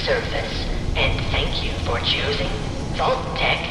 service, and thank you for choosing Vault Tech.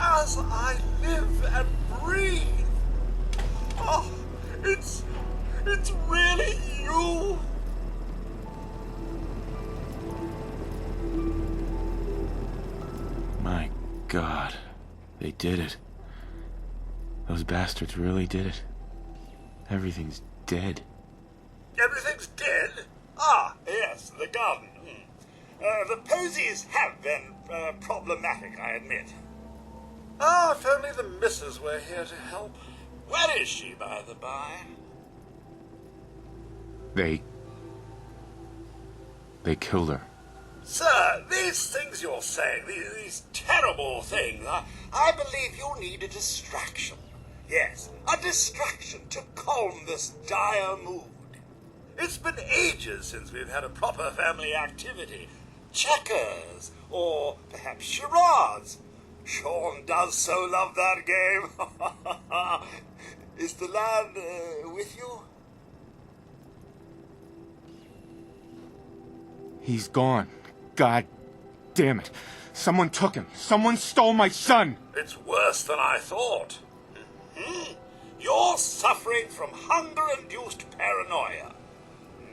As I live and breathe. Oh, it's really you. My God, they did it. Those bastards really did it. Everything's dead. Everything's dead? Ah, yes, the garden. The posies have been problematic, I admit. Ah, if only the missus were here to help. Where is she, by the by? They killed her. Sir, these things you're saying, these terrible things, I believe you need a distraction. Yes, a distraction to calm this dire mood. It's been ages since we've had a proper family activity. Checkers, or perhaps charades. Sean does so love that game. Is the lad with you? He's gone. God damn it. Someone took him. Someone stole my son. It's worse than I thought. You're suffering from hunger-induced paranoia.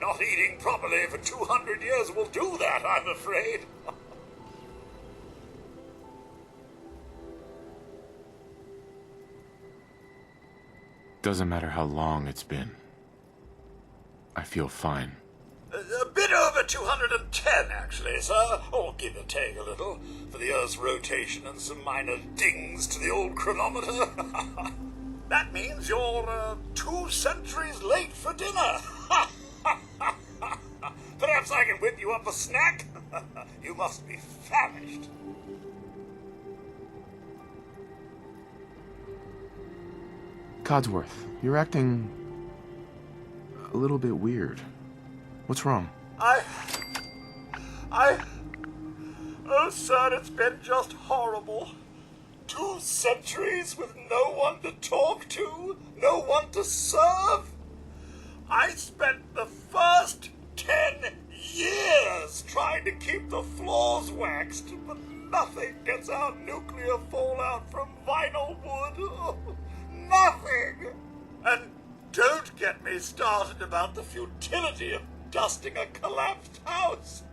Not eating properly for 200 years will do that, I'm afraid. Doesn't matter how long it's been. I feel fine. A bit over 210, actually, sir. Or give or take a little, for the Earth's rotation and some minor dings to the old chronometer. That means you're 2 centuries late for dinner. Perhaps I can whip you up a snack? You must be famished. Codsworth, you're acting a little bit weird. What's wrong? Oh, sir, it's been just horrible. 2 centuries with no one to talk to, no one to serve. I spent the first 10 years trying to keep the floors waxed, but nothing gets out nuclear fallout from vinyl wood. Nothing! And don't get me started about the futility of dusting a collapsed house.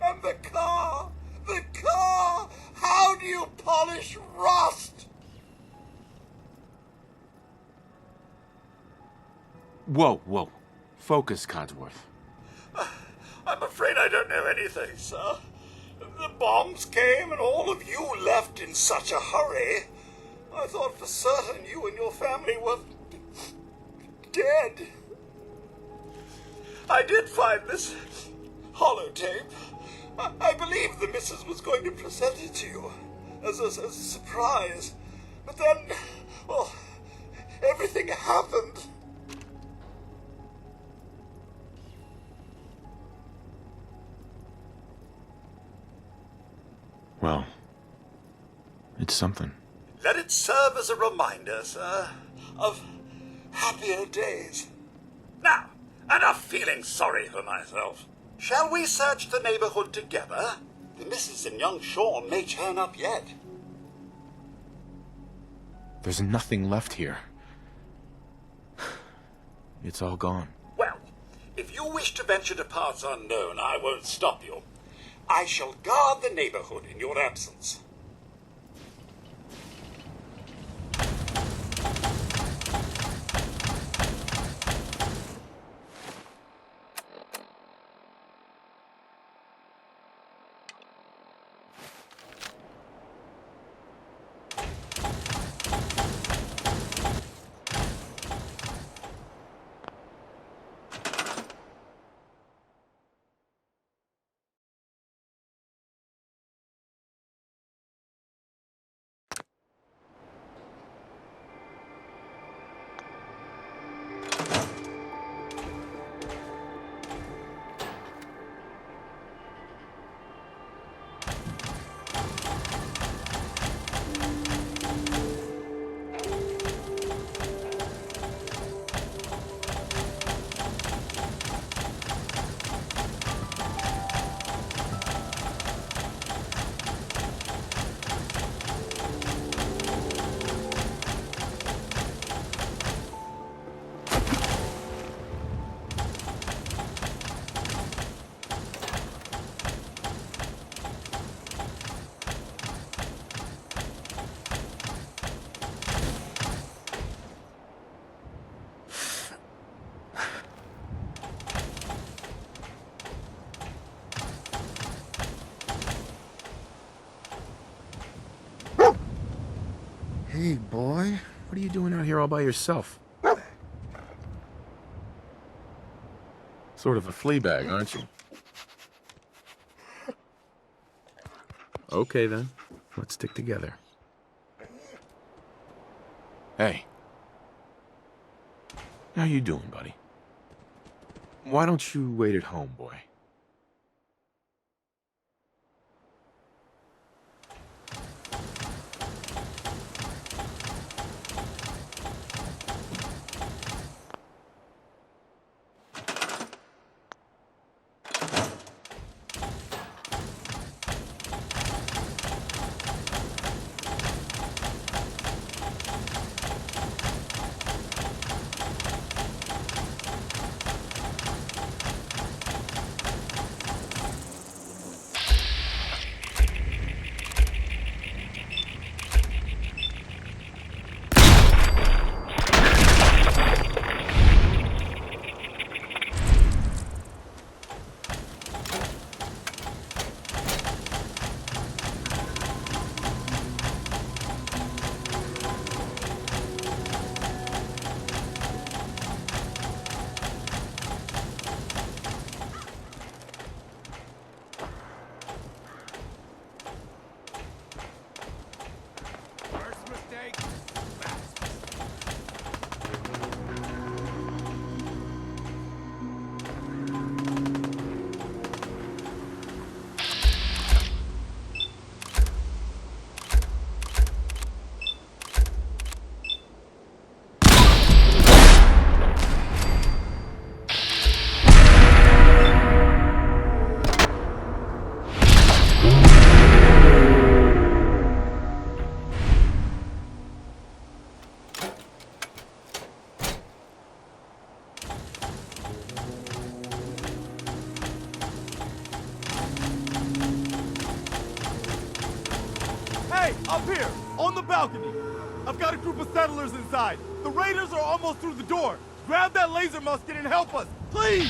And the car The car! How do you polish rust? Whoa, whoa. Focus, Codsworth. I'm afraid I don't know anything, sir. The bombs came and all of you left in such a hurry. I thought for certain you and your family were dead. I did find this holotape. I believe the missus was going to present it to you as a surprise. But then, well, everything happened. Well, it's something. Let it serve as a reminder, sir, of happier days. Now, enough feeling sorry for myself. Shall we search the neighborhood together? The missus and young Sean may turn up yet. There's nothing left here. It's all gone. Well, if you wish to venture to parts unknown, I won't stop you. I shall guard the neighborhood in your absence. Hey, boy. What are you doing out here all by yourself? Sort of a flea bag, aren't you? Okay, then. Let's stick together. Hey. How you doing, buddy? Why don't you wait at home, boy? Hey, up here, on the balcony. I've got a group of settlers inside. The raiders are almost through the door. Grab that laser musket and help us, please!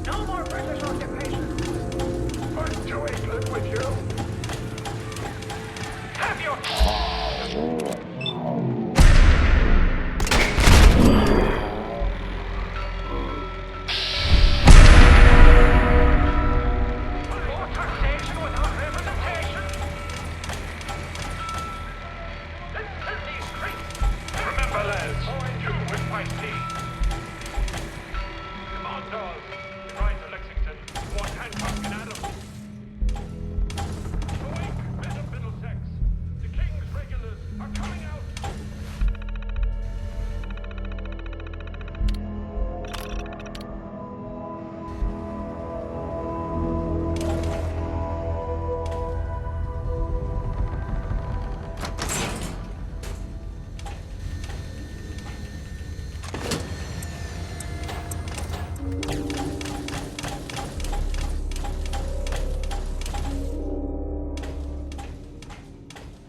No more British occupation. I'm doing good with you. Have your... More taxation without representation. Let's fill these crates. Remember, lads, two with my team. Come on, Dawes. Ride to Lexington. Want Hancock and Adams. Awake, men of Middlesex. The King's regulars are coming out.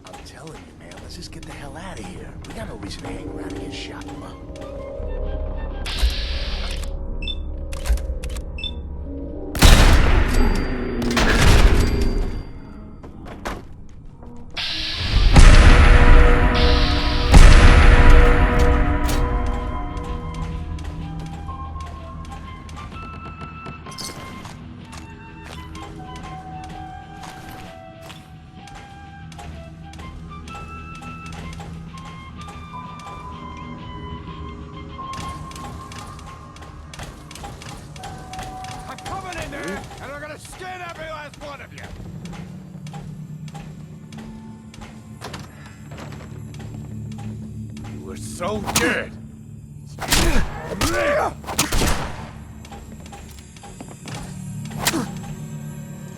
I'm telling you, man, let's just get the hell out of here. We got no reason to hang around and get shot, huh? I'm coming in there, and I'm gonna skin every last one of you! You were so good!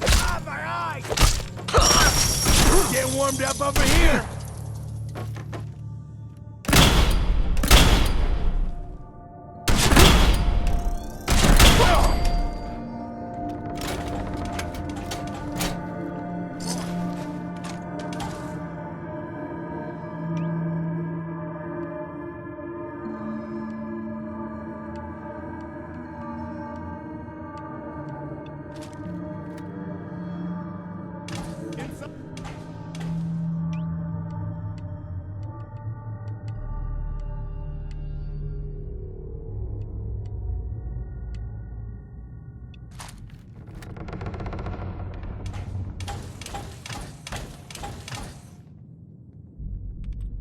Ah, my eye! Get warmed up over here!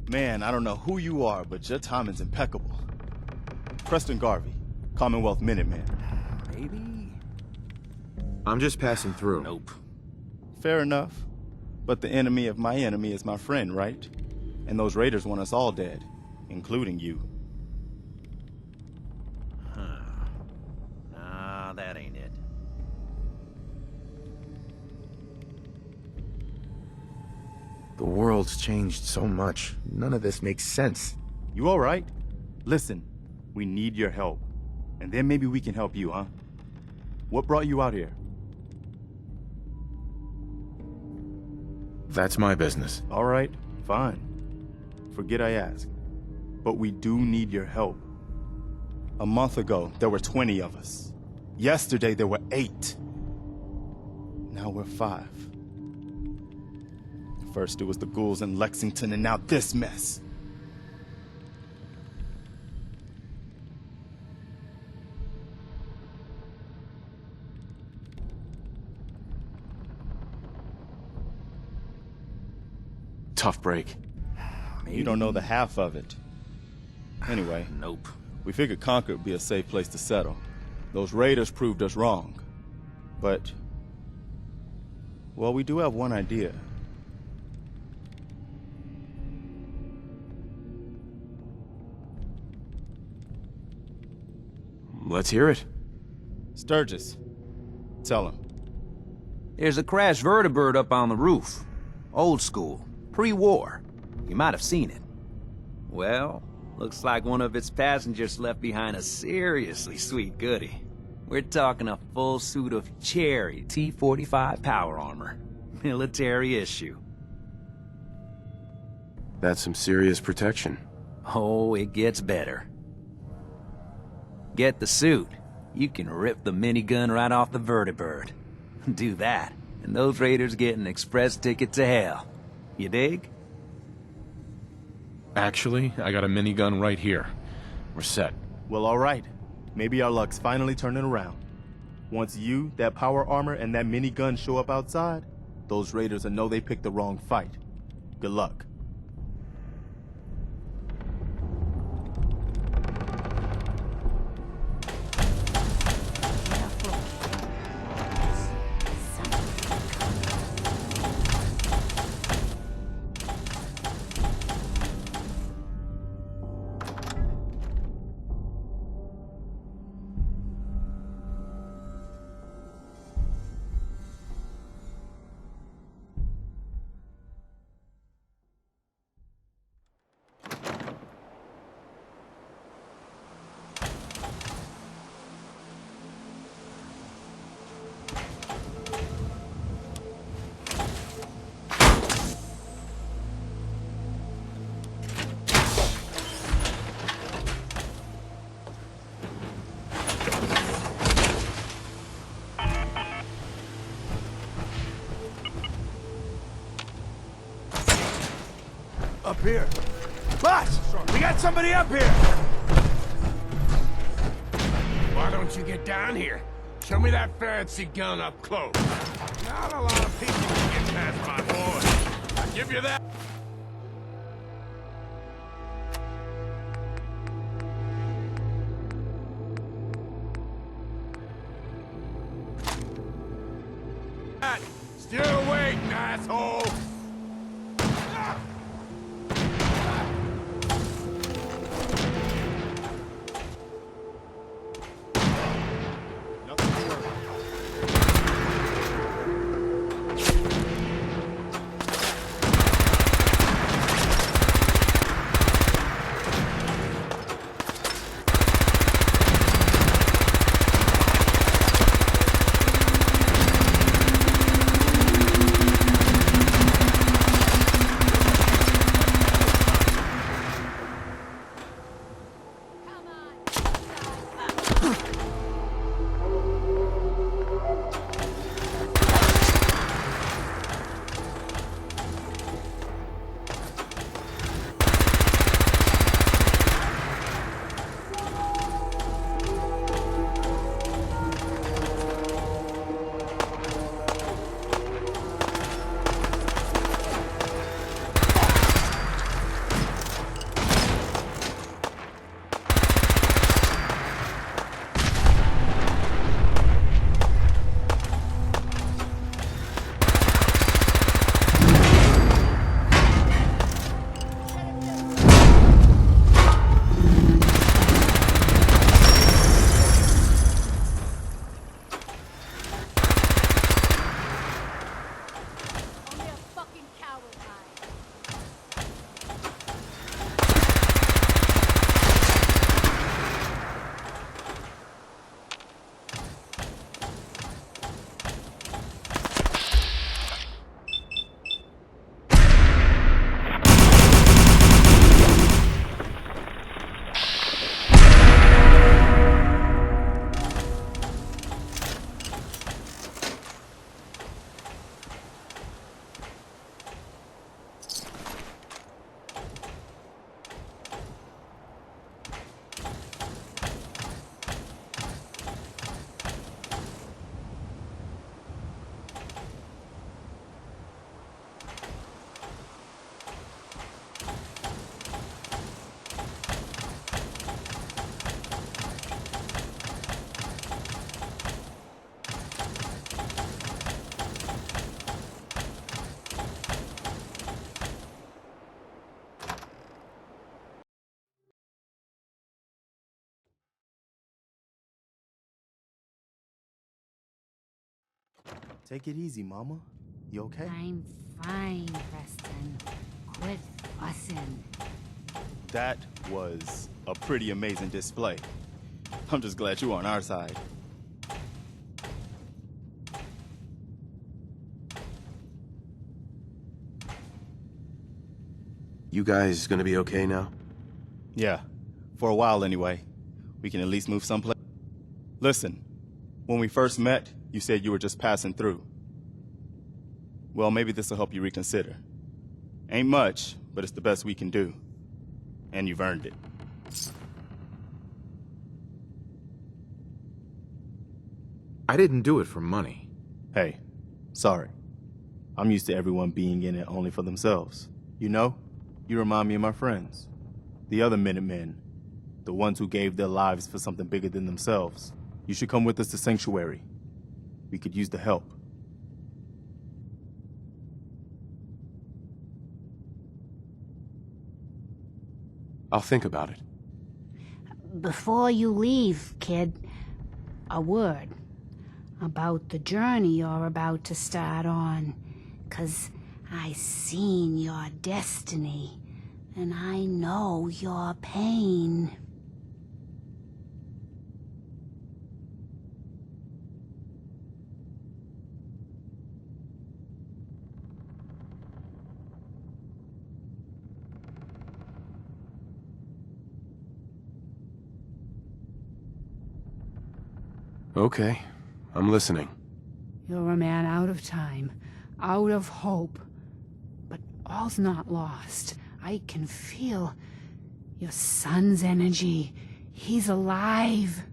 Man, I don't know who you are, but your timing's impeccable. Preston Garvey, Commonwealth Minutemen. Maybe? I'm just passing through. Nope. Fair enough. But the enemy of my enemy is my friend, right? And those raiders want us all dead, including you. Nah, that ain't it. The world's changed so much. None of this makes sense. You all right? Listen, we need your help. And then maybe we can help you, huh? What brought you out here? That's my business. All right, fine. Forget I asked. But we do need your help. A month ago, there were 20 of us. Yesterday, there were 8. Now we're 5. First, it was the ghouls in Lexington, and now this mess. Tough break. You don't know the half of it. Anyway, Nope. we figured Concord would be a safe place to settle. Those raiders proved us wrong. But, well, we do have one idea. Let's hear it. Sturgis, tell him. There's a crashed vertibird up on the roof. Old school. Pre-war. You might have seen it. Well, looks like one of its passengers left behind a seriously sweet goodie. We're talking a full suit of cherry T-45 power armor. Military issue. That's some serious protection. Oh, it gets better. Get the suit. You can rip the minigun right off the vertibird. Do that, and those raiders get an express ticket to hell. You dig? Actually, I got a minigun right here. We're set. Well, all right. Maybe our luck's finally turning around. Once you, that power armor, and that minigun show up outside, those raiders will know they picked the wrong fight. Good luck. Up here. Boss! We got somebody up here! Why don't you get down here? Show me that fancy gun up close. Not a lot of people can get past my boy. I give you that. Still waiting, asshole! Take it easy, Mama. You okay? I'm fine, Preston. Quit fussing. That was a pretty amazing display. I'm just glad you're on our side. You guys gonna be okay now? Yeah, for a while anyway. We can at least move someplace. Listen, when we first met, you said you were just passing through. Well, maybe this will help you reconsider. Ain't much, but it's the best we can do. And you've earned it. I didn't do it for money. Hey, sorry. I'm used to everyone being in it only for themselves. You know, you remind me of my friends. The other Minutemen. The ones who gave their lives for something bigger than themselves. You should come with us to Sanctuary. We could use the help. I'll think about it. Before you leave, kid, a word about the journey you're about to start on. 'Cause I seen your destiny, and I know your pain. Okay, I'm listening. You're a man out of time, out of hope. But all's not lost. I can feel your son's energy. He's alive.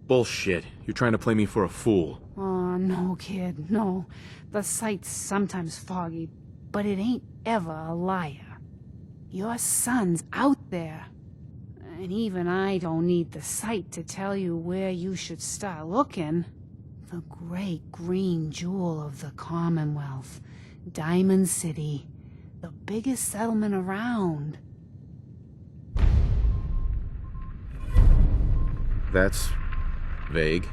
Bullshit. You're trying to play me for a fool. Oh, no, kid, no. The sight's sometimes foggy, but it ain't ever a liar. Your son's out there. And even I don't need the sight to tell you where you should start looking. The great green jewel of the Commonwealth. Diamond City. The biggest settlement around. That's vague.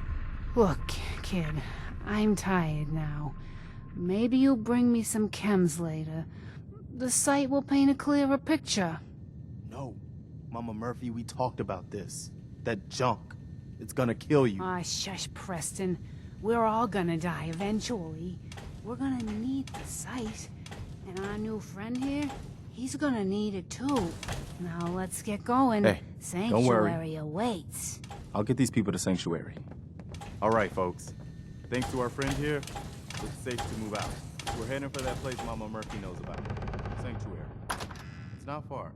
Look, kid, I'm tired now. Maybe you'll bring me some chems later. The sight will paint a clearer picture. No, Mama Murphy, we talked about this. That junk. It's gonna kill you. Ah, shush, Preston. We're all gonna die eventually. We're gonna need the sight. And our new friend here, he's gonna need it too. Now let's get going. Hey, don't worry. Sanctuary awaits. I'll get these people to Sanctuary. All right, folks. Thanks to our friend here, it's safe to move out. We're heading for that place Mama Murphy knows about. Sanctuary. It's not far.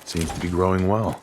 Seems to be growing well.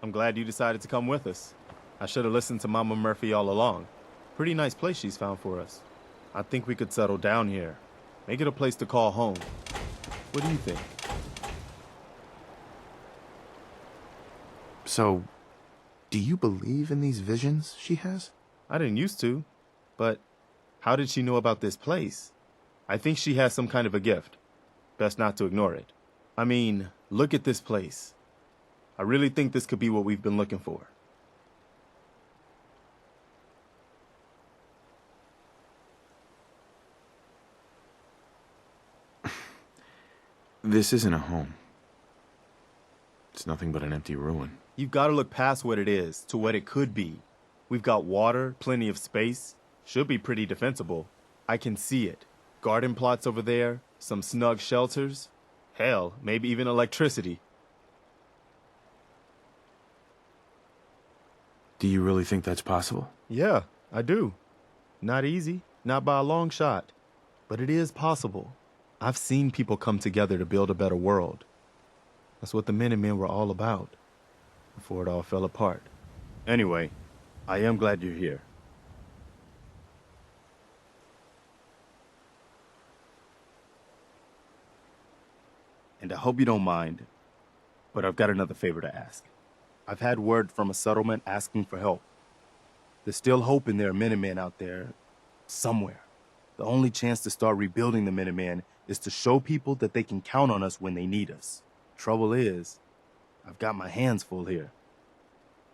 I'm glad you decided to come with us. I should have listened to Mama Murphy all along. Pretty nice place she's found for us. I think we could settle down here. Make it a place to call home. What do you think? So, do you believe in these visions she has? I didn't used to, but how did she know about this place? I think she has some kind of a gift. Best not to ignore it. I mean, look at this place. I really think this could be what we've been looking for. This isn't a home. It's nothing but an empty ruin. You've got to look past what it is to what it could be. We've got water, plenty of space. Should be pretty defensible. I can see it. Garden plots over there, some snug shelters. Hell, maybe even electricity. Do you really think that's possible? Yeah, I do. Not easy, not by a long shot. But it is possible. I've seen people come together to build a better world. That's what the Minutemen were all about, before it all fell apart. Anyway, I am glad you're here. And I hope you don't mind, but I've got another favor to ask. I've had word from a settlement asking for help. There's still hope in there are Minutemen out there, somewhere. The only chance to start rebuilding the Minutemen is to show people that they can count on us when they need us. Trouble is, I've got my hands full here.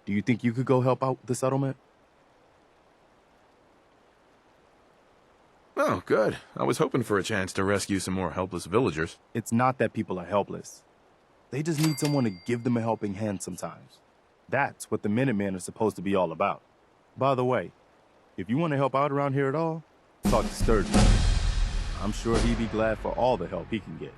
Do you think you could go help out the settlement? Oh, good. I was hoping for a chance to rescue some more helpless villagers. It's not that people are helpless. They just need someone to give them a helping hand sometimes. That's what the Minutemen are supposed to be all about. By the way, if you want to help out around here at all, talk to Sturgeon. I'm sure he'd be glad for all the help he can get.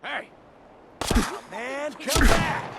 Hey! Oh, man, come back!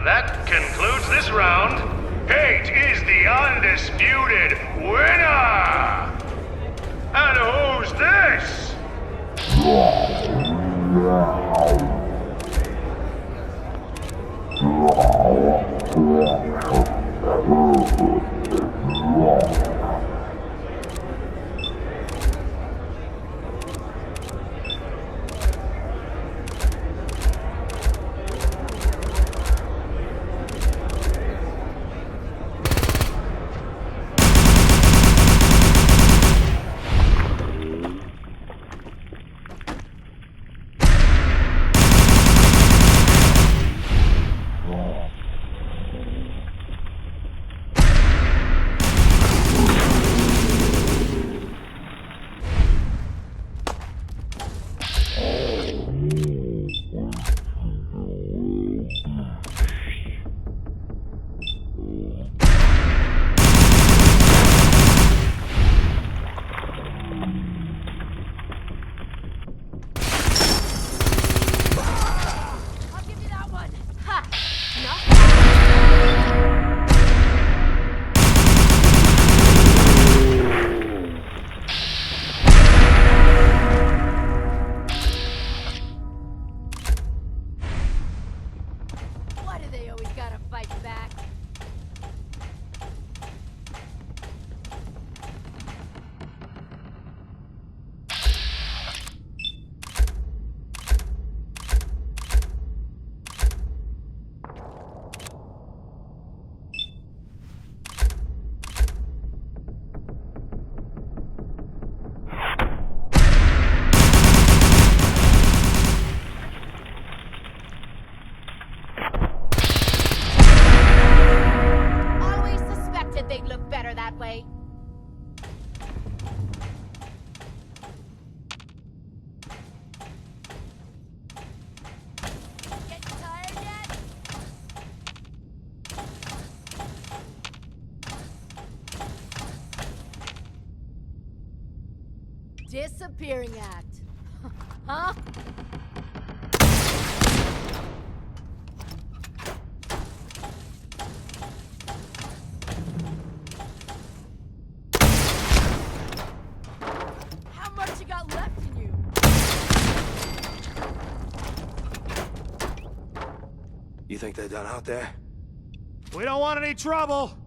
That concludes this round. Kate is the undisputed winner! And who's this? Disappearing act. Huh? How much you got left in you? You think they're done out there? We don't want any trouble.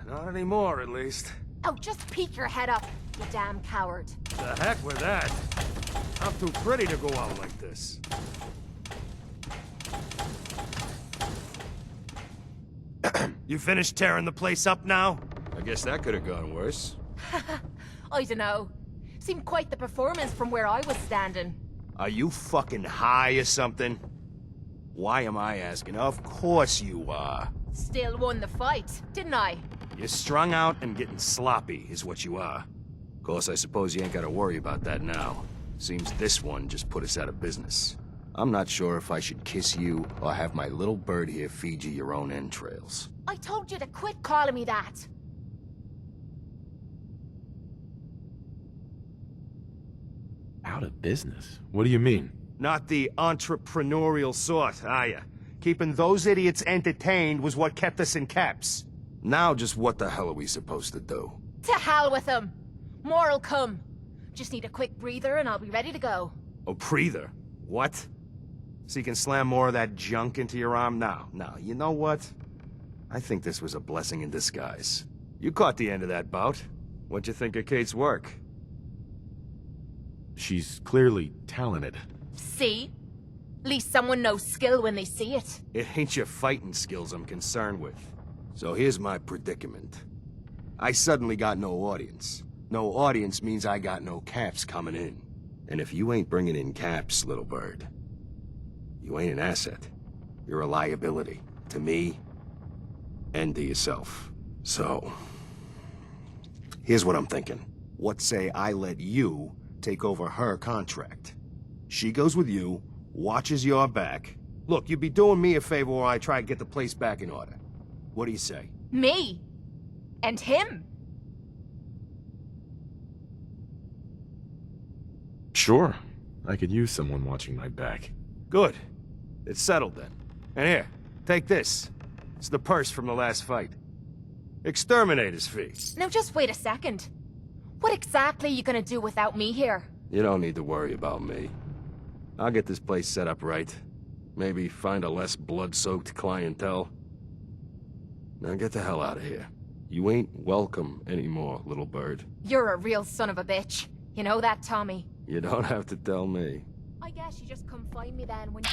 Not anymore, at least. Oh, just peek your head up, you damn coward. The heck with that. I'm too pretty to go out like this. You finished tearing the place up now? I guess that could have gone worse. I dunno. Seemed quite the performance from where I was standing. Are you fucking high or something? Why am I asking? Of course you are. Still won the fight, didn't I? You're strung out and getting sloppy, is what you are. Of course, I suppose you ain't gotta worry about that now. Seems this one just put us out of business. I'm not sure if I should kiss you or have my little bird here feed you your own entrails. I told you to quit calling me that. Out of business? What do you mean? Not the entrepreneurial sort, are ya? Keeping those idiots entertained was what kept us in caps. Now just what the hell are we supposed to do? To hell with them. More'll come. Just need a quick breather and I'll be ready to go. A breather? What? So you can slam more of that junk into your arm now? Now, you know what? I think this was a blessing in disguise. You caught the end of that bout. What'd you think of Kate's work? She's clearly talented. See? At least someone knows skill when they see it. It ain't your fighting skills I'm concerned with. So here's my predicament. I suddenly got no audience. No audience means I got no caps coming in. And if you ain't bringing in caps, little bird, you ain't an asset. You're a liability. To me, and to yourself. So, here's what I'm thinking. What say I let you take over her contract? She goes with you, watches your back. Look, you'd be doing me a favor while I try to get the place back in order. What do you say? Me? And him? Sure. I could use someone watching my back. Good. It's settled then. And here, take this. It's the purse from the last fight. Exterminator's fee. Now just wait a second. What exactly are you gonna do without me here? You don't need to worry about me. I'll get this place set up right. Maybe find a less blood-soaked clientele. Now get the hell out of here. You ain't welcome anymore, little bird. You're a real son of a bitch. You know that, Tommy? You don't have to tell me. I guess you just come find me then when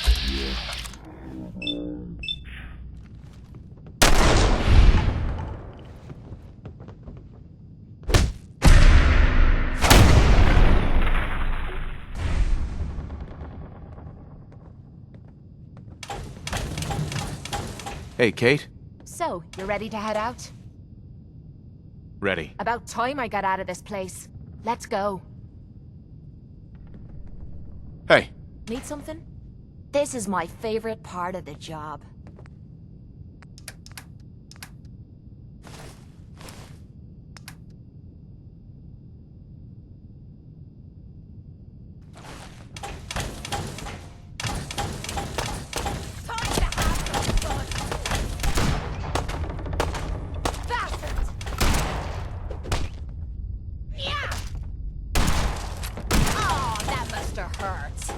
Hey, Kate? So, you ready to head out? Ready. About time I got out of this place. Let's go. Hey. Need something? This is my favorite part of the job. Hurts.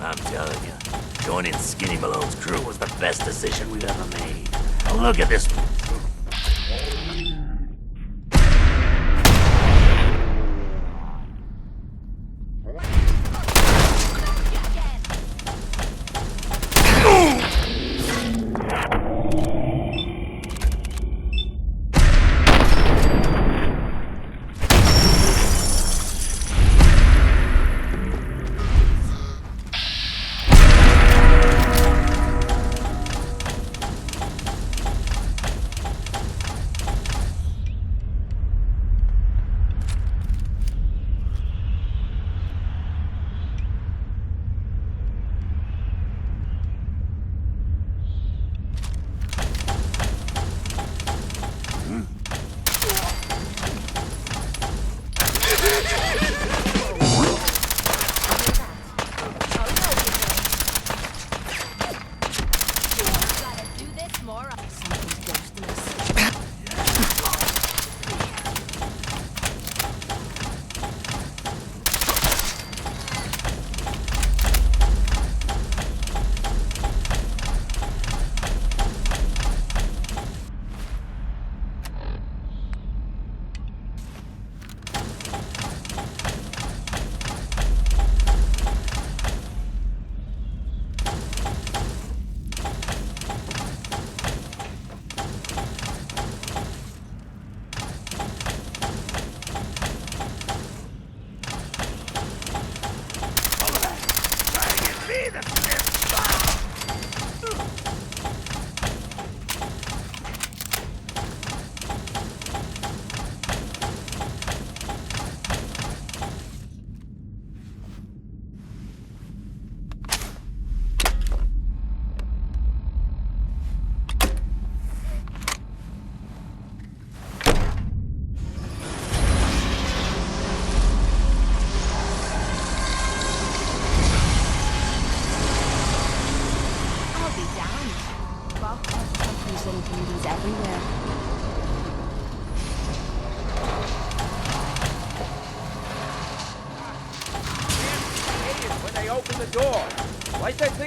I'm telling you, Joining Skinny Malone's crew was the best decision we've ever made. Now look at this.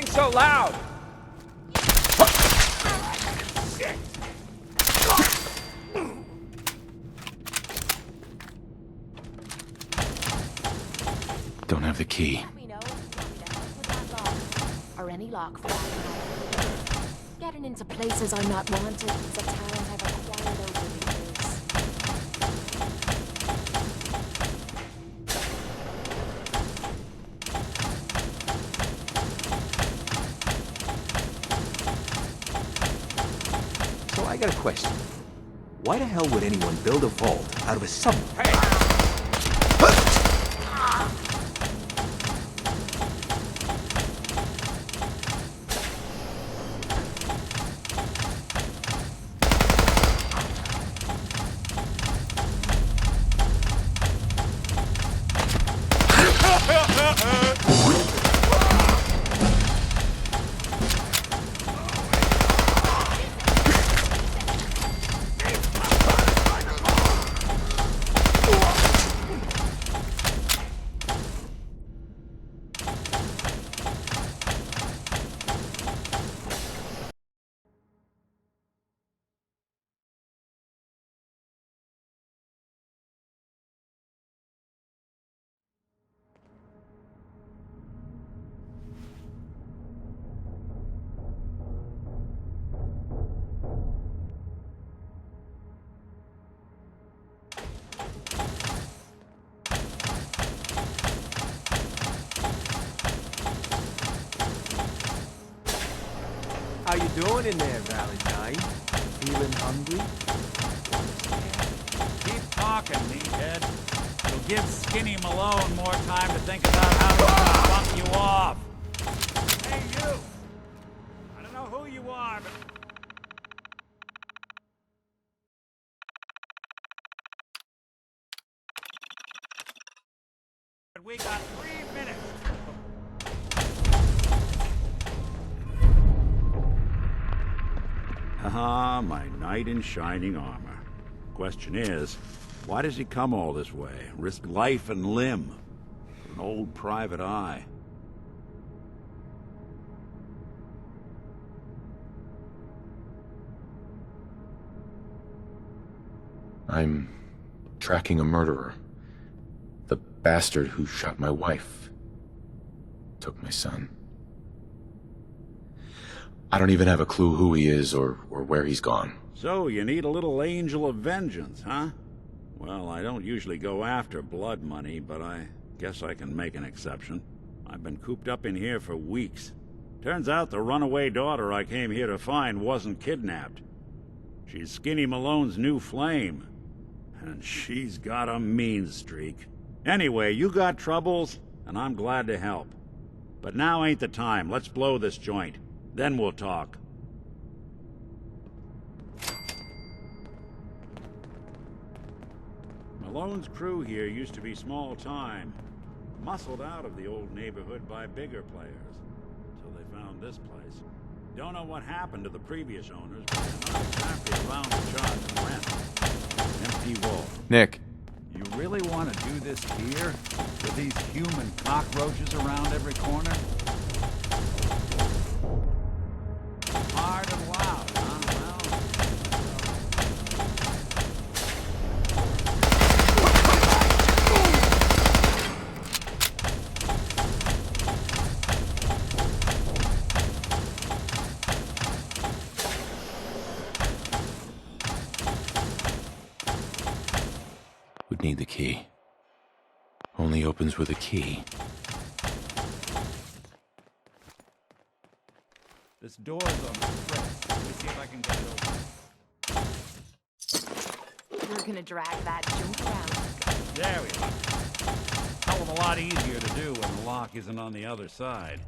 So loud! Don't have the key. Let me know if you want me to help with that lock. Or any lock for that matter. Getting into places I'm not wanted is a talent I've acquired over the years. I got a question. Why the hell would anyone build a vault out of a submarine? Hey! How you doing in there, Valentine? Feeling hungry? Keep talking, meathead. You'll give Skinny Malone more time to think about how to bump you off. Hey, you! I don't know who you are, but we got 3 minutes. Ah, my knight in shining armor. Question is, why does he come all this way? Risk life and limb for an old private eye? I'm tracking a murderer. The bastard who shot my wife. Took my son. I don't even have a clue who he is or where he's gone. So, you need a little angel of vengeance, huh? Well, I don't usually go after blood money, but I guess I can make an exception. I've been cooped up in here for weeks. Turns out the runaway daughter I came here to find wasn't kidnapped. She's Skinny Malone's new flame. And she's got a mean streak. Anyway, you got troubles, and I'm glad to help. But now ain't the time. Let's blow this joint. Then we'll talk. Malone's crew here used to be small time. Muscled out of the old neighborhood by bigger players. Until they found this place. Don't know what happened to the previous owners, but they're not exactly around to charge rent. Empty wall. Nick. You really want to do this here? With these human cockroaches around every corner? Hard and loud, huh? Would need the key. Only opens with a key. This door's on the press. Let me see if I can get it open. You're gonna drag that junk around. There we go. Hell of a lot easier to do when the lock isn't on the other side.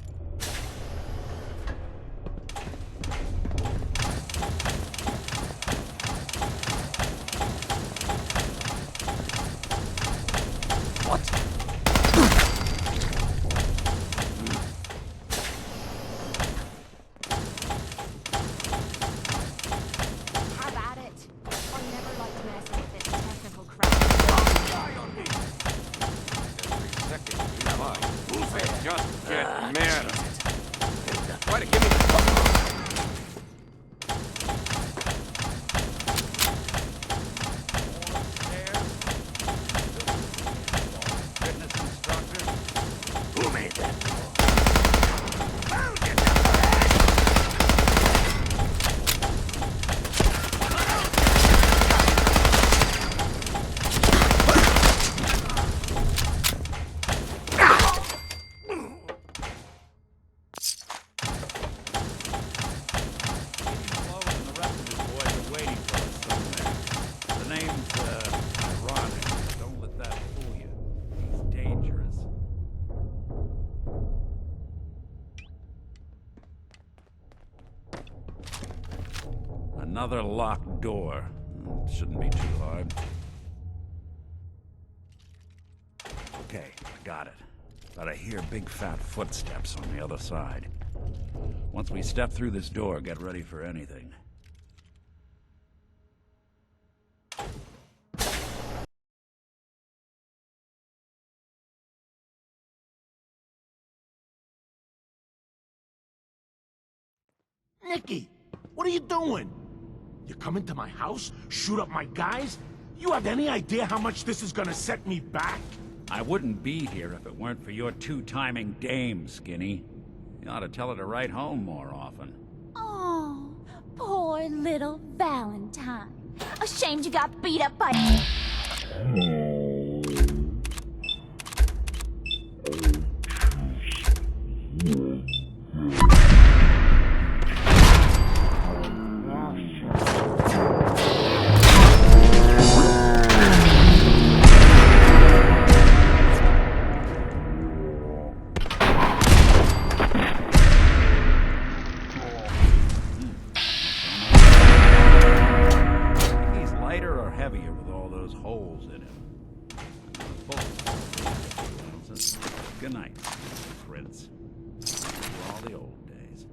Another locked door. Shouldn't be too hard. Okay, I got it. But I hear big fat footsteps on the other side. Once we step through this door, get ready for anything. Nicky, what are you doing? You come into my house, shoot up my guys? You have any idea how much this is gonna set me back? I wouldn't be here if it weren't for your two-timing dame, Skinny. You ought to tell her to write home more often. Oh, poor little Valentine. Ashamed you got beat up by... Good night, Prince. For all the old days.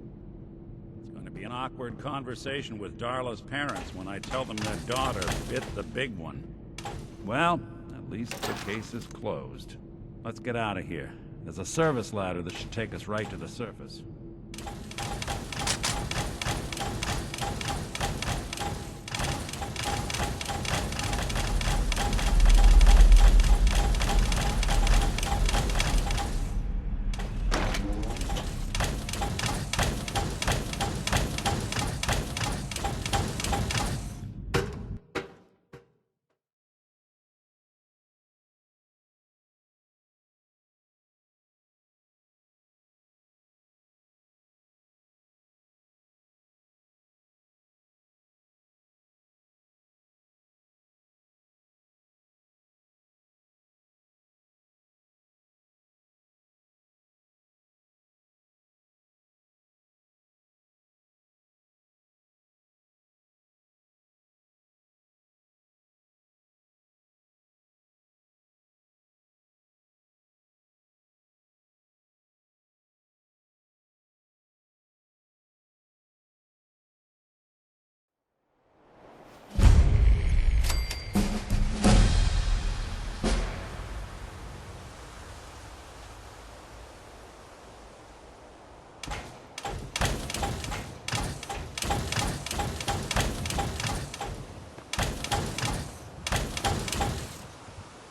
It's going to be an awkward conversation with Darla's parents when I tell them their daughter bit the big one. Well, at least the case is closed. Let's get out of here. There's a service ladder that should take us right to the surface.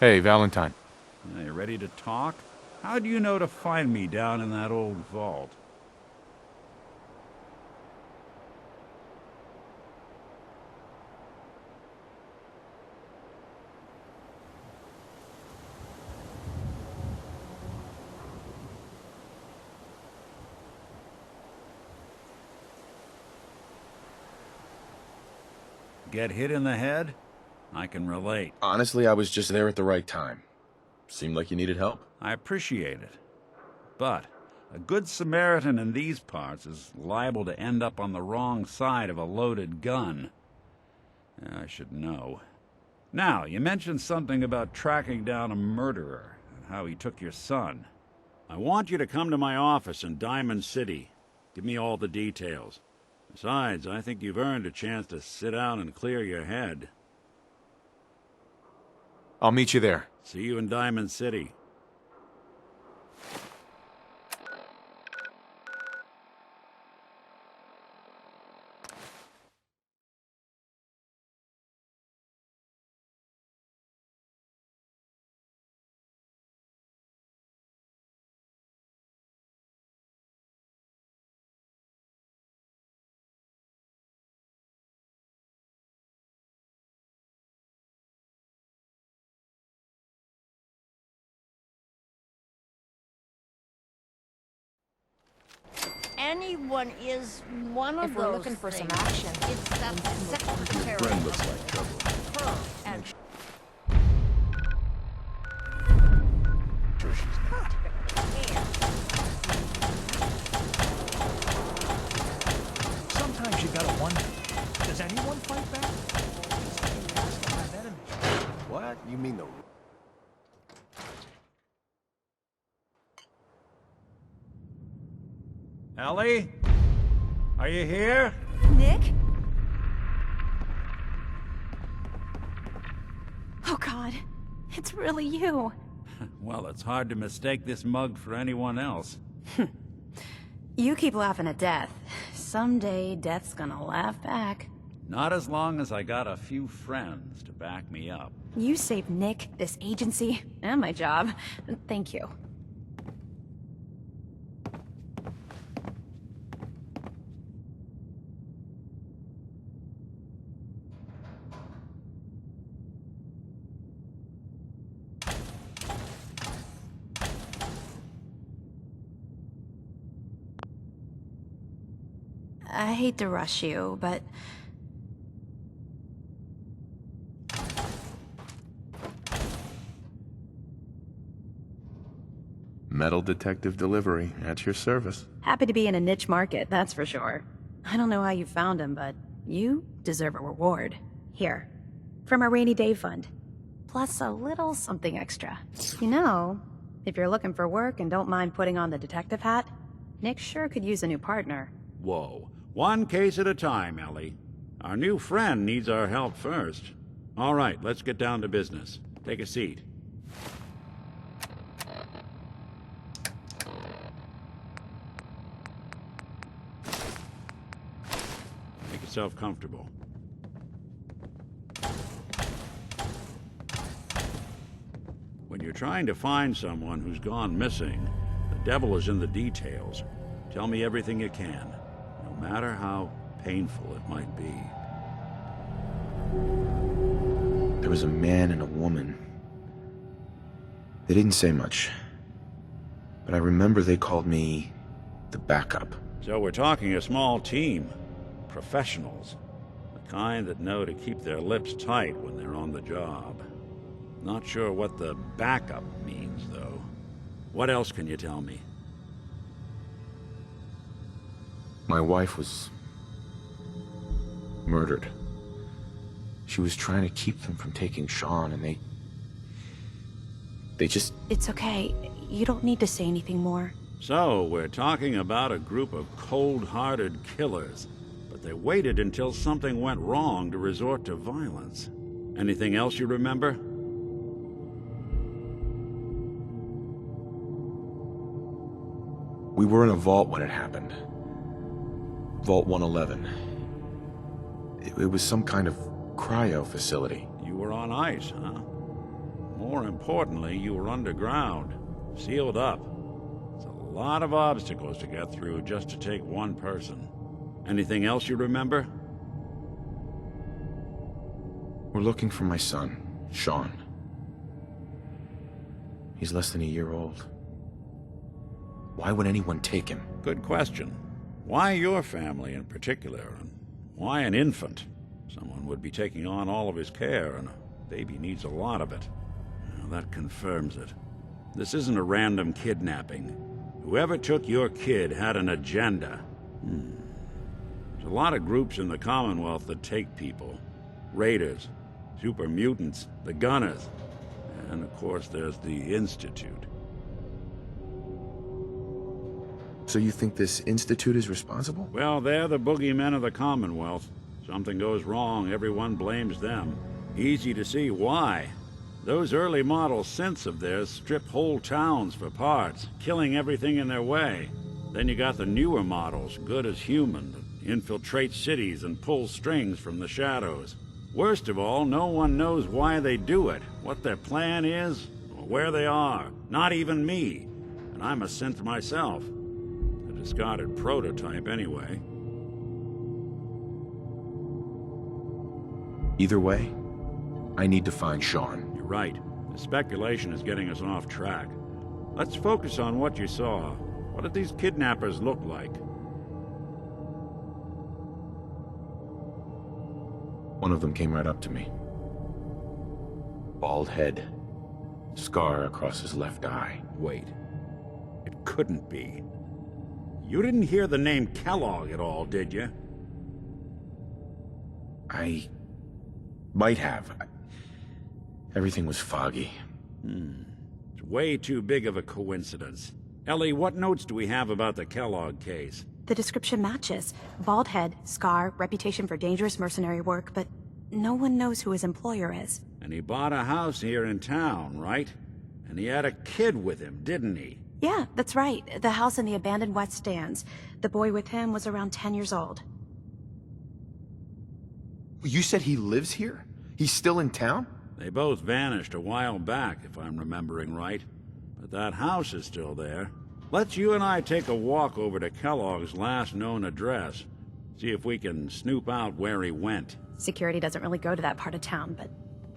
Hey, Valentine. Are you ready to talk? How do you know to find me down in that old vault? Get hit in the head? I can relate. Honestly, I was just there at the right time. Seemed like you needed help. I appreciate it. But a good Samaritan in these parts is liable to end up on the wrong side of a loaded gun. I should know. Now, you mentioned something about tracking down a murderer and how he took your son. I want you to come to my office in Diamond City. Give me all the details. Besides, I think you've earned a chance to sit down and clear your head. I'll meet you there. See you in Diamond City. Anyone is one of If those we're looking for some things. action, It's that secretary. Friend looks like trouble. Her and Sure she's not. Sometimes you gotta wonder, does anyone fight back? Have enemies. What? You mean the... Ellie? Are you here? Nick? Oh God, it's really you. Well, it's hard to mistake this mug for anyone else. You keep laughing at death. Someday, death's gonna laugh back. Not as long as I got a few friends to back me up. You saved Nick, this agency, and my job. Thank you. I hate to rush you, but... Metal detective delivery at your service. Happy to be in a niche market, that's for sure. I don't know how you found him, but you deserve a reward. Here, from our rainy day fund. Plus a little something extra. You know, if you're looking for work and don't mind putting on the detective hat, Nick sure could use a new partner. Whoa. One case at a time, Ellie. Our new friend needs our help first. All right, let's get down to business. Take a seat. Make yourself comfortable. When you're trying to find someone who's gone missing, the devil is in the details. Tell me everything you can. No matter how painful it might be. There was a man and a woman. They didn't say much, but I remember they called me the backup. So we're talking a small team. Professionals. The kind that know to keep their lips tight when they're on the job. Not sure what the backup means, though. What else can you tell me? My wife was murdered. She was trying to keep them from taking Sean, and they just... It's okay. You don't need to say anything more. So, we're talking about a group of cold-hearted killers, but they waited until something went wrong to resort to violence. Anything else you remember? We were in a vault when it happened. Vault 111. It was some kind of cryo facility. You were on ice, huh? More importantly, you were underground, sealed up. It's a lot of obstacles to get through just to take one person. Anything else you remember? We're looking for my son, Sean. He's less than a year old. Why would anyone take him? Good question. Why your family in particular, and why an infant? Someone would be taking on all of his care, and a baby needs a lot of it. Well, that confirms it. This isn't a random kidnapping. Whoever took your kid had an agenda. There's a lot of groups in the Commonwealth that take people. Raiders, super mutants, the Gunners, and of course there's the Institute. So you think this Institute is responsible? Well, they're the boogeymen of the Commonwealth. Something goes wrong, everyone blames them. Easy to see why. Those early model synths of theirs strip whole towns for parts, killing everything in their way. Then you got the newer models, good as human, that infiltrate cities and pull strings from the shadows. Worst of all, no one knows why they do it, what their plan is, or where they are. Not even me. And I'm a synth myself. A discarded prototype, anyway. Either way, I need to find Sean. You're right. The speculation is getting us off track. Let's focus on what you saw. What did these kidnappers look like? One of them came right up to me. Bald head. Scar across his left eye. Wait. It couldn't be. You didn't hear the name Kellogg at all, did you? I might have. Everything was foggy. It's way too big of a coincidence. Ellie, what notes do we have about the Kellogg case? The description matches. Bald head, scar, reputation for dangerous mercenary work, but no one knows who his employer is. And he bought a house here in town, right? And he had a kid with him, didn't he? Yeah, that's right. The house in the abandoned West Stands. The boy with him was around 10 years old. You said he lives here? He's still in town? They both vanished a while back, if I'm remembering right. But that house is still there. Let's you and I take a walk over to Kellogg's last known address. See if we can snoop out where he went. Security doesn't really go to that part of town, but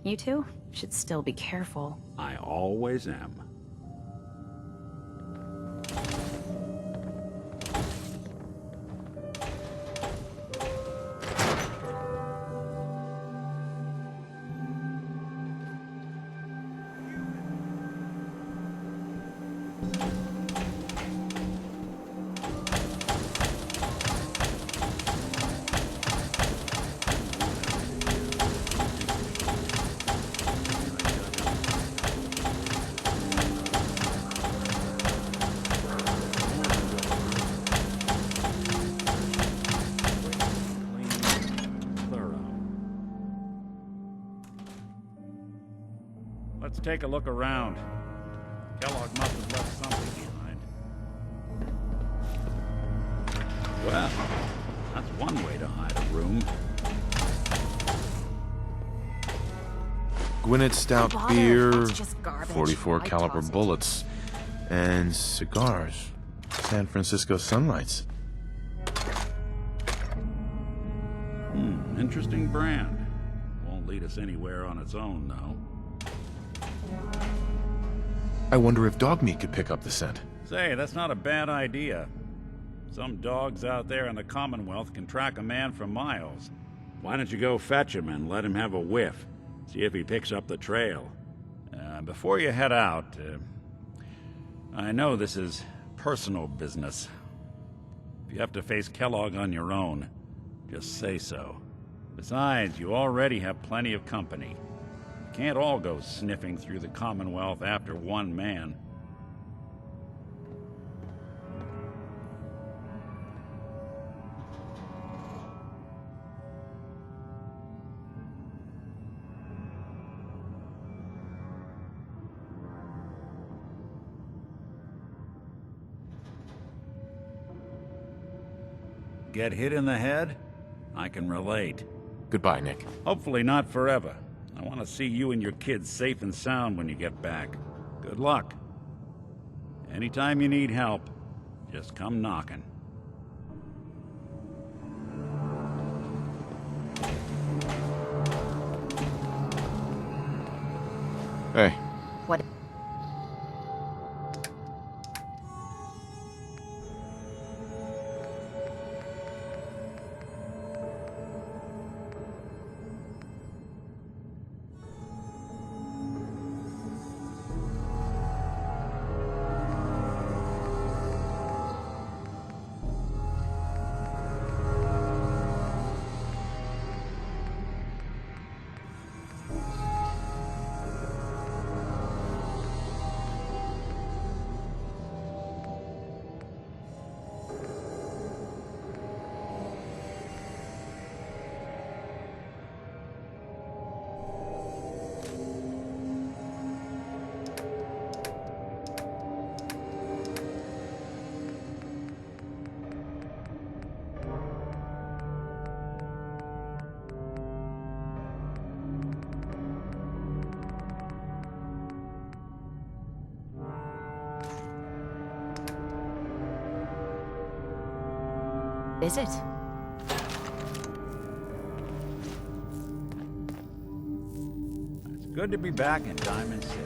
you two should still be careful. I always am. Let's take a look around. Kellogg must have left something behind. Well, that's one way to hide a room. Gwinnett Stout bother. beer, That's just garbage. 44 I caliber toss it. bullets, and cigars. San Francisco Sunlights. Interesting brand. Won't lead us anywhere on its own, though. I wonder if dog meat could pick up the scent. Say, that's not a bad idea. Some dogs out there in the Commonwealth can track a man for miles. Why don't you go fetch him and let him have a whiff? See if he picks up the trail. Before you head out, I know this is personal business. If you have to face Kellogg on your own, just say so. Besides, you already have plenty of company. You can't all go sniffing through the Commonwealth after one man. Get hit in the head? I can relate. Goodbye, Nick. Hopefully not forever. I want to see you and your kids safe and sound when you get back. Good luck. Anytime you need help, just come knocking. Hey. What? Is it? It's good to be back in Diamond City.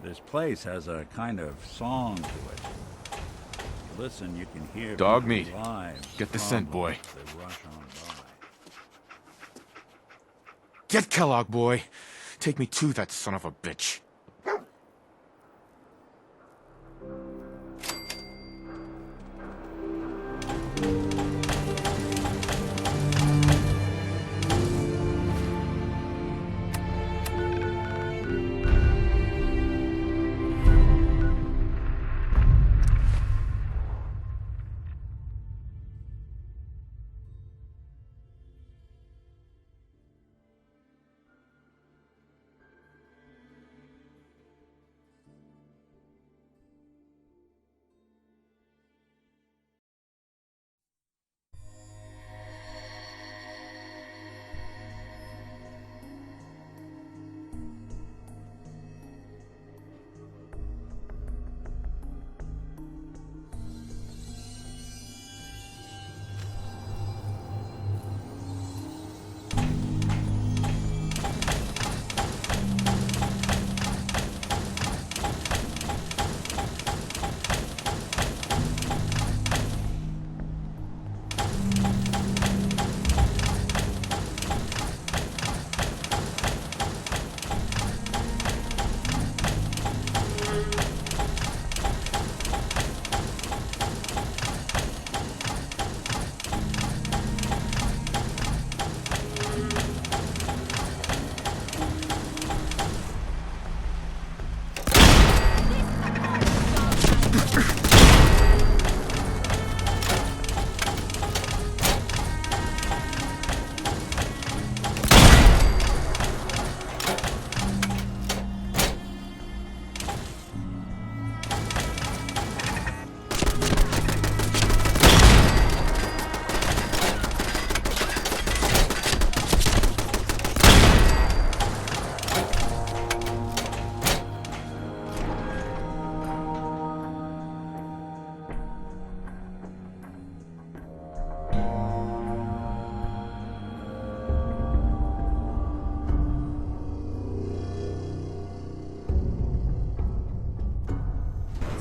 This place has a kind of song to it. Listen, you can hear Dog people's meat. lives Get the scent, crumble boy. as they rush on by. Get Kellogg, boy. Take me to that son of a bitch.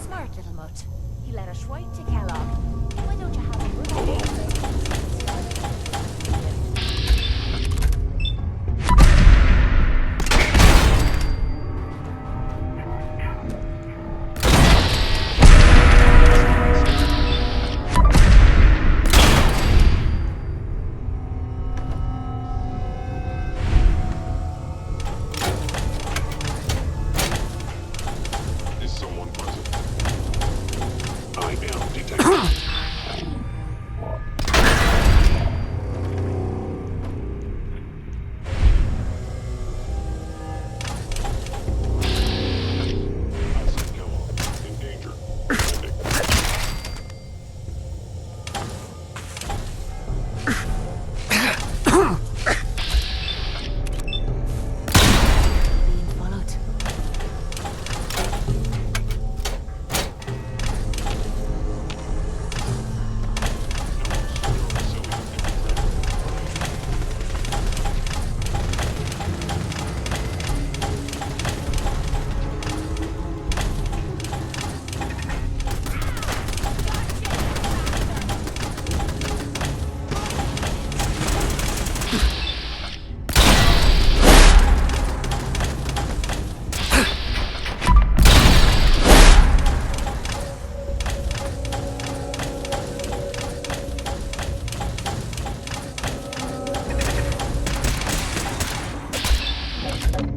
Smart little mutt. He led us right to Kellogg. Why don't you have a good Is someone present? I am detective.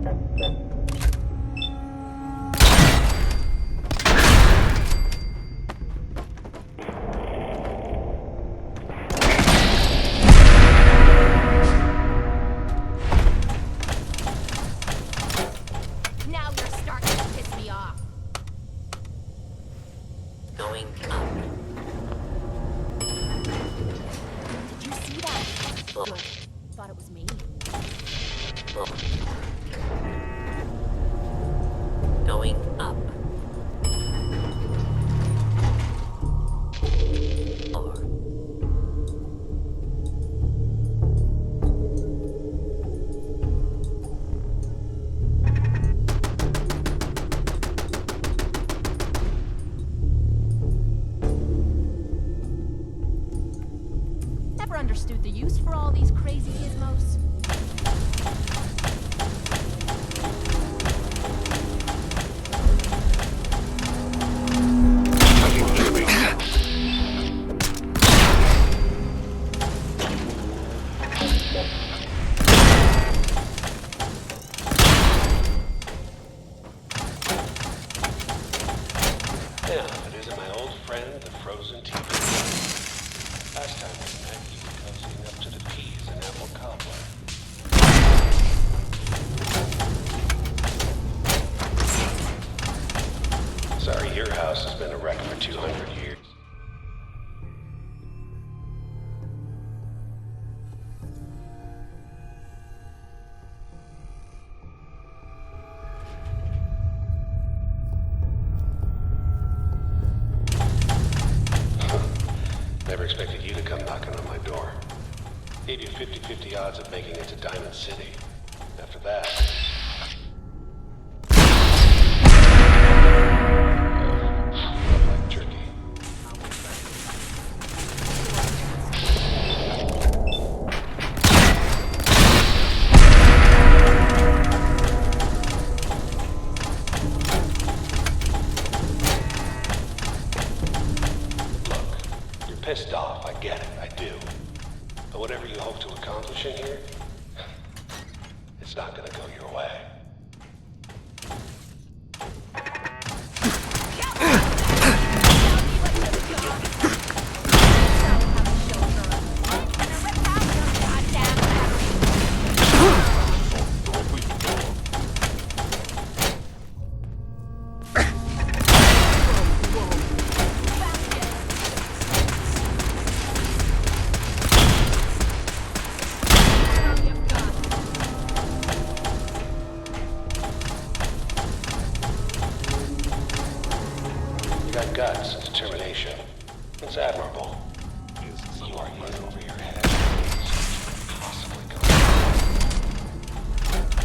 Now you're starting to piss me off. Going up. Did you see that? Good. Thought it was me. Going up. Never understood the use for all these crazy gizmos. Yeah, it isn't my old friend, the frozen TV. Last time we met, you were cozying up to the peas and apple cobbler. Sorry, your house has been a wreck for 200 years. Never expected you to come knocking on my door. Gave you 50-50 odds of making it to Diamond City. After that... like jerky. You're pissed off, I get it, I do. But whatever you hope to accomplish in here, it's not gonna go your way. You got guts and determination. It's admirable. You are in over your head. Possibly go.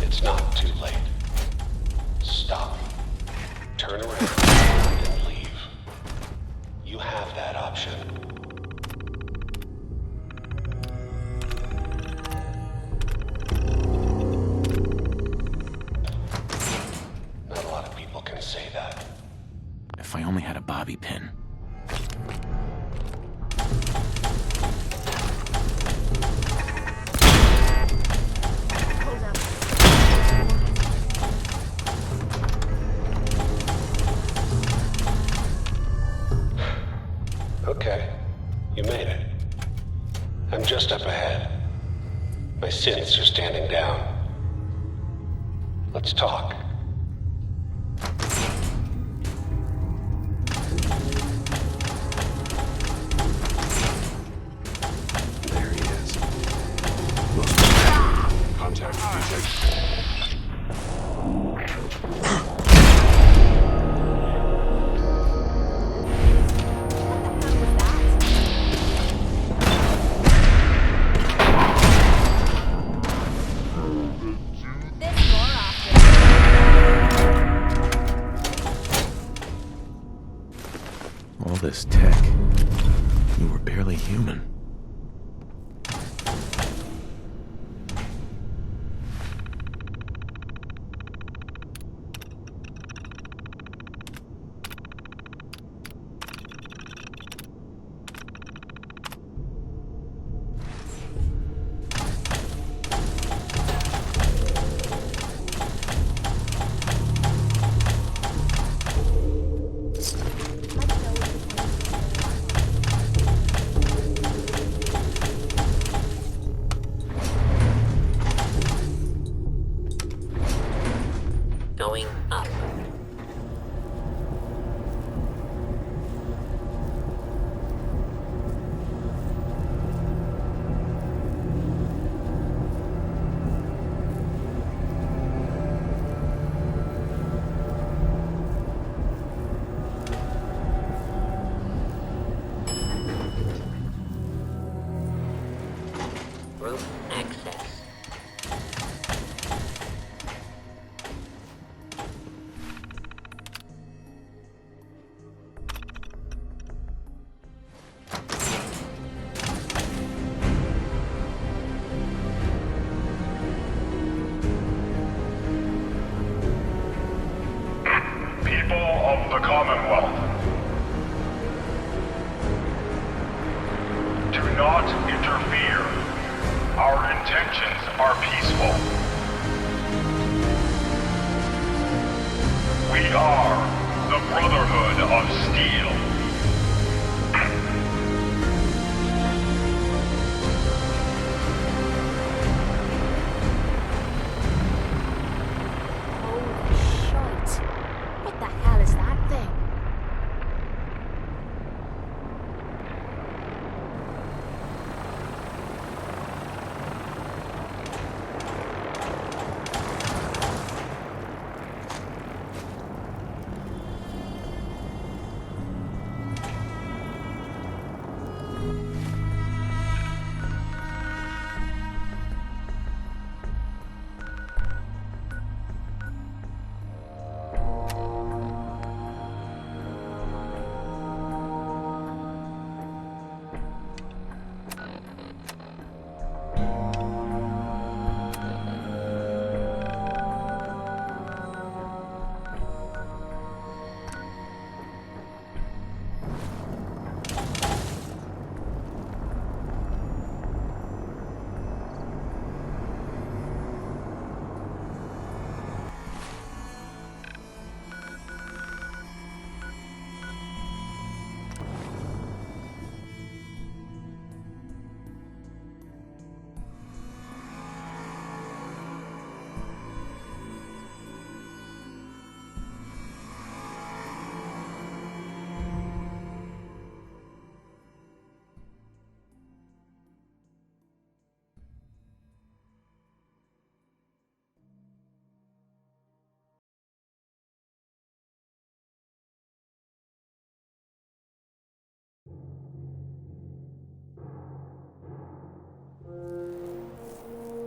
It's not too late. Stop. Turn around and leave. You have that option. Not a lot of people can say that. If I only had a bobby pin. Okay, you made it. I'm just up ahead. My synths are standing down. Let's talk. There he is. Contact detected. All this tech. You were barely human. Going up. Roof access. People of the Commonwealth, do not interfere. Our intentions are peaceful. We are the Brotherhood of Steel. Holy shit. What the hell is that thing?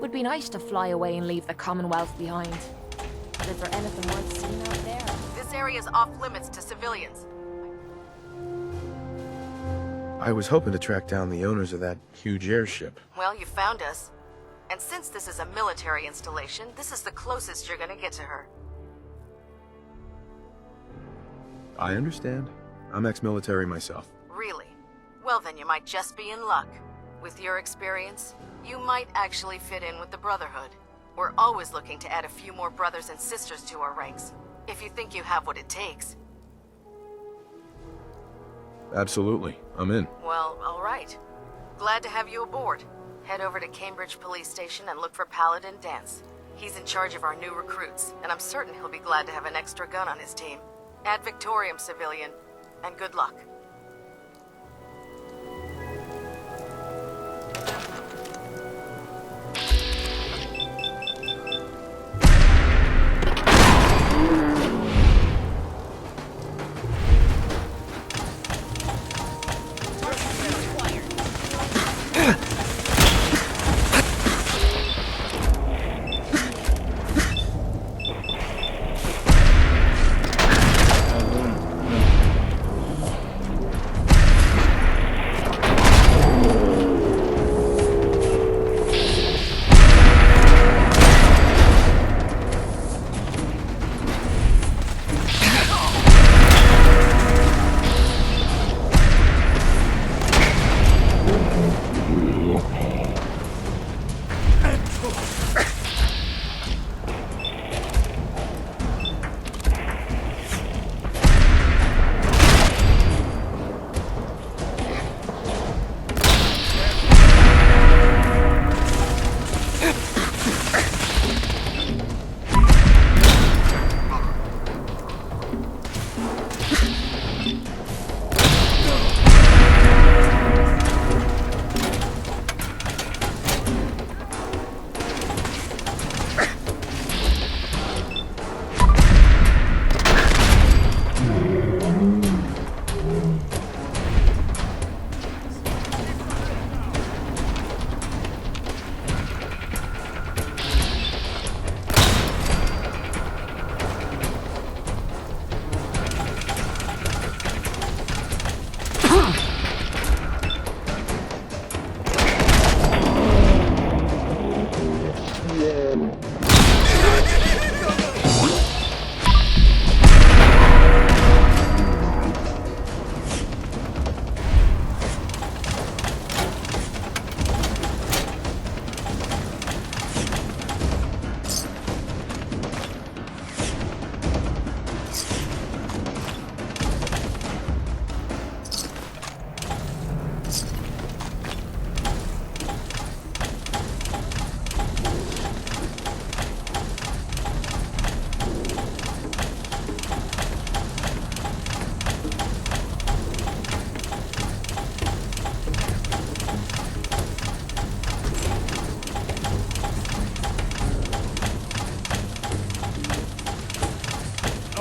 Would be nice to fly away and leave the Commonwealth behind. But is there anything worth seeing out there? This area is off limits to civilians. I was hoping to track down the owners of that huge airship. Well, you found us. And since this is a military installation, this is the closest you're gonna get to her. I understand. I'm ex-military myself. Really? Well, then you might just be in luck. With your experience, you might actually fit in with the Brotherhood. We're always looking to add a few more brothers and sisters to our ranks, if you think you have what it takes. Absolutely. I'm in. Well, all right. Glad to have you aboard. Head over to Cambridge Police Station and look for Paladin Dance. He's in charge of our new recruits, and I'm certain he'll be glad to have an extra gun on his team. Ad Victoriam, civilian, and good luck.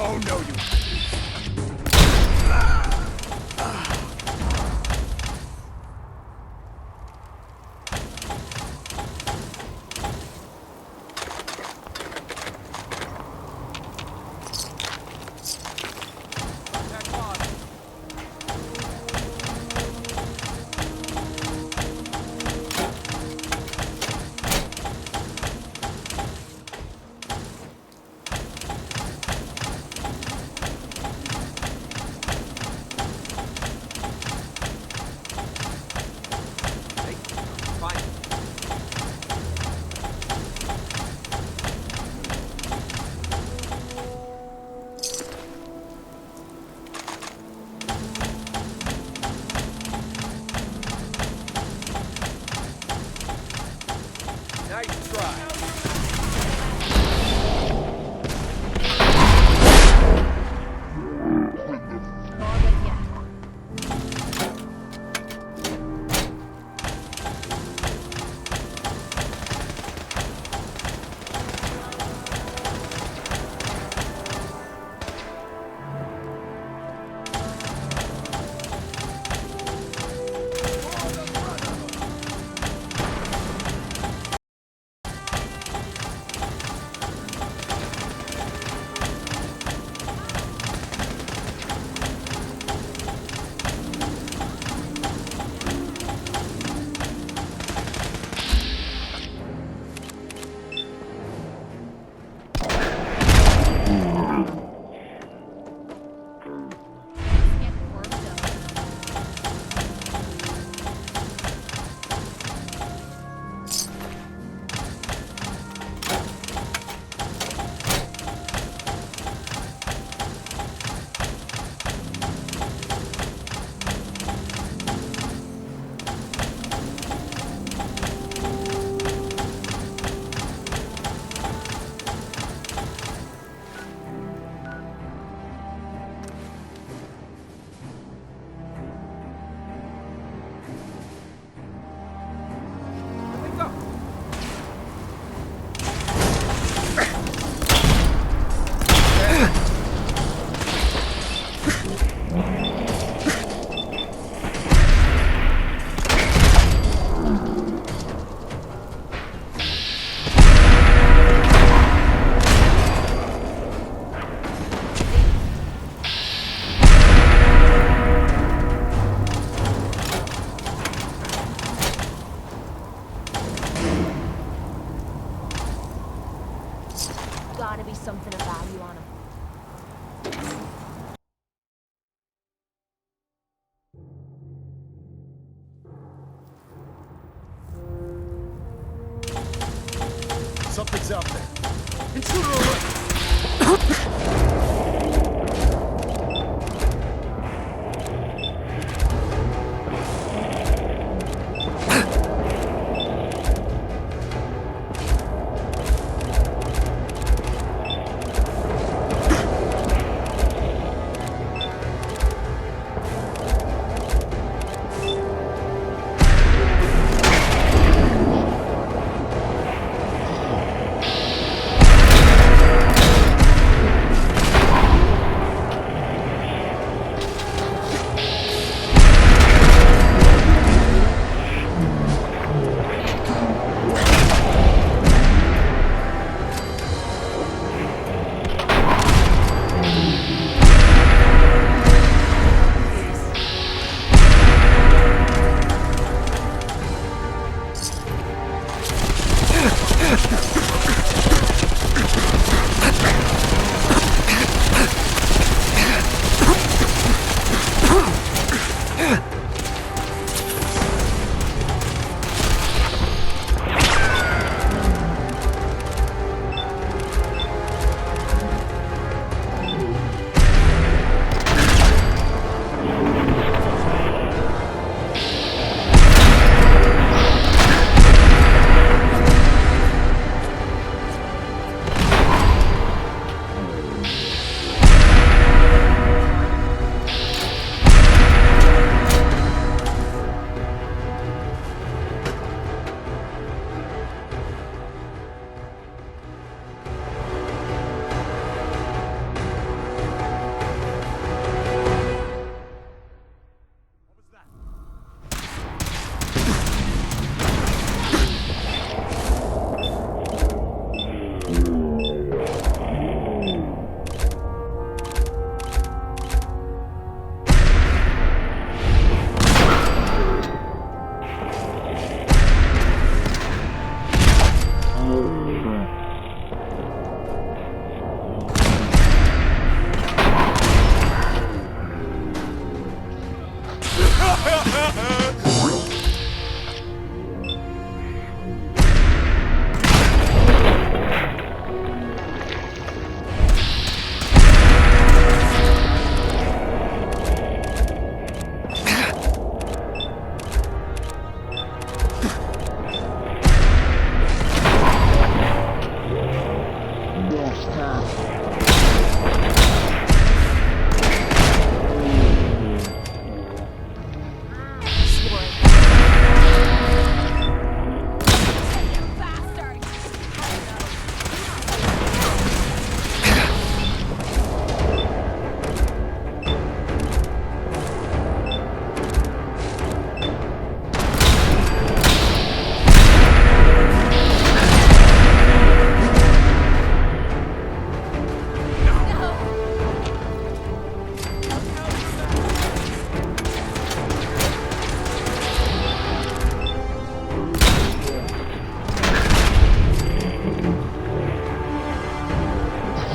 Oh, no, you... Gotta be something of value on him. Something's out there. Intruder alert!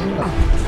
Ugh.